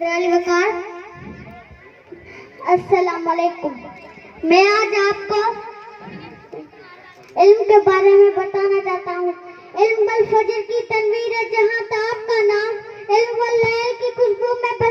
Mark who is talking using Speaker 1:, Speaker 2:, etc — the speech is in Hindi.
Speaker 1: वकार अस्सलाम वालेकुम। मैं आज आपको इल्म के बारे में बताना चाहता हूँ। इल्म वल फजर की तनवीर है, जहाँ था आपका नाम। इल्म वल लैल की खुशबू में